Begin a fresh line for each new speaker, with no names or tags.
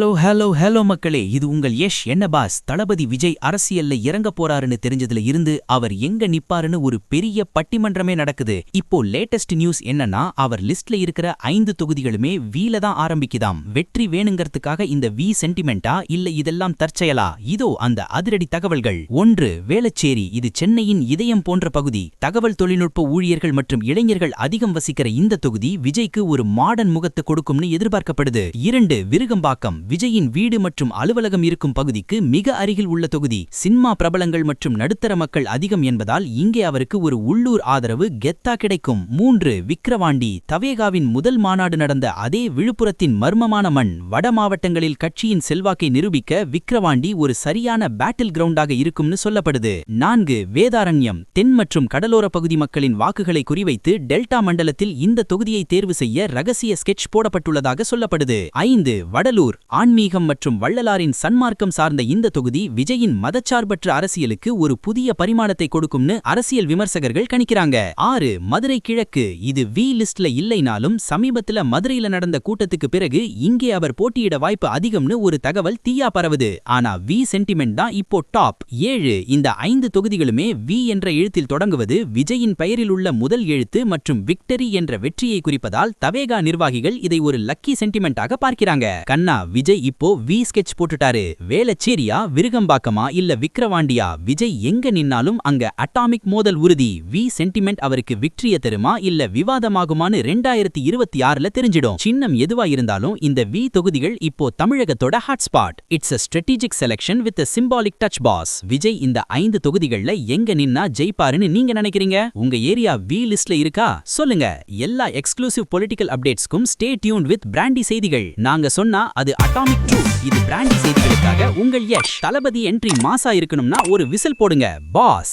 Hello மக்களே, இது உங்கள் யஷ். என்ன பாஸ், தளபதி விஜய் அரசியல்ல இறங்க போறாருன்னு தெரிஞ்சதுல இருந்து அவர் எங்க நிப்பாருன்னு ஒரு பெரிய பட்டிமன்றமே நடக்குது. இப்போ லேட்டஸ்ட் நியூஸ் என்னன்னா, அவர் லிஸ்ட்ல இருக்கிற 5 தொகுதிகளுமே வீல தான் ஆரம்பிக்குதாம். வெற்றி வேணுங்கிறதுக்காக இந்த வி சென்டிமெண்டா இல்ல இதெல்லாம் தற்செயலா? இதோ அந்த அதிரடி தகவல்கள். 1. வேளச்சேரி. இது சென்னையின் இதயம் போன்ற பகுதி. தகவல் தொழில்நுட்ப ஊழியர்கள் மற்றும் இளைஞர்கள் அதிகம் வசிக்கிற இந்த தொகுதி விஜய்க்கு ஒரு மாடர்ன் முகத்தை கொடுக்கும்னு எதிர்பார்க்கப்படுது. 2. விருகம்பாக்கம். விஜயின் வீடு மற்றும் அலுவலகம் இருக்கும் பகுதிக்கு மிக அருகில் உள்ள தொகுதி. சினிமா பிரபலங்கள் மற்றும் நடுத்தர மக்கள் அதிகம் என்பதால் இங்கே அவருக்கு ஒரு உள்ளூர் ஆதரவு கெத்தா கிடைக்கும். 3. விக்கிரவாண்டி. தவேகாவின் முதல் மாநாடு நடந்த அதே விழுப்புரத்தின் மர்மமான மண். வட மாவட்டங்களில் கட்சியின் செல்வாக்கை நிரூபிக்க விக்கிரவாண்டி ஒரு சரியான பேட்டில் கிரவுண்டாக இருக்கும்னு சொல்லப்படுது. 4. வேதாரண்யம். தென் மற்றும் கடலோர பகுதி மக்களின் வாக்குகளை குறிவைத்து டெல்டா மண்டலத்தில் இந்த தொகுதியை தேர்வு செய்ய ரகசிய ஸ்கெட்ச் போடப்பட்டுள்ளதாக சொல்லப்படுது. 5. வடலூர். ஆன்மீகம் மற்றும் வள்ளலாரின் சன்மார்க்கம் சார்ந்த இந்த தொகுதி விஜயின் மதச்சார்பற்ற அரசியலுக்கு ஒரு புதிய பரிமாணத்தை கொடுக்கும்னு அரசியல் விமர்சகர்கள் கணிக்கிறாங்க. 6. மதுரை கிழக்கு. இது வி லிஸ்ட்ல இல்லைனாலும் சமீபத்துல மதுரையில நடந்த கூட்டத்துக்கு பிறகு இங்கே அவர் போட்டியிட வாய்ப்பு அதிகம்னு ஒரு தகவல் தீயா பரவுது. ஆனா வி சென்டிமெண்ட் தான் இப்போ டாப். 7. இந்த 5 தொகுதிகளுமே வி என்ற எழுத்தில் தொடங்குவது விஜயின் பெயரில் உள்ள முதல் எழுத்து மற்றும் விக்டரி என்ற வெற்றியை குறிப்பதால் தவேகா நிர்வாகிகள் இதை ஒரு லக்கி சென்டிமெண்டாக பார்க்கிறாங்க. கண்ணா, விஜய் இப்போ வி ஸ்கெட்ச் போட்டுட்டாரு. வேளச்சேரியா, விருகம்பாக்கமா இல்ல விக்கிரவாண்டியா, விஜய் எங்க நின்னாலும் அங்க அட்டாமிக் மோதல் உறுதி. வி சென்டிமெண்ட் அவருக்கு விக்டரிய தருமா இல்ல விவாதமாகுமான்னு 2026ல தெரிஞ்சிடும். சின்னம் எதுவா இருந்தாலும் இந்த வி தொகுதிகள் இப்போ தமிழகத்தோட hotspot. It's a strategic selection with a symbolic touch boss. Vijay இந்த 5 தொகுதிகள்ல எங்க நின்னா ஜெயிப்பாருன்னு நீங்க நினைக்கிறீங்க? உங்க ஏரியா வி லிஸ்ட்ல இருக்கா? சொல்லுங்க. எல்லா எக்ஸ்க்ளூசிவ் பொலிட்டிக்கல் அப்டேட்ஸ்க்கும் ஸ்டே டியூன்ட் வித் பிராண்டி செய்திகள். நாங்க சொன்னா அது அட்டாமிக் ட்ரூத். இது பிராண்டி செய்திகளுக்காக உங்கள் யஷ். தளபதி என்ட்ரி மாசா இருக்கணும்னா ஒரு விசில் போடுங்க பாஸ்.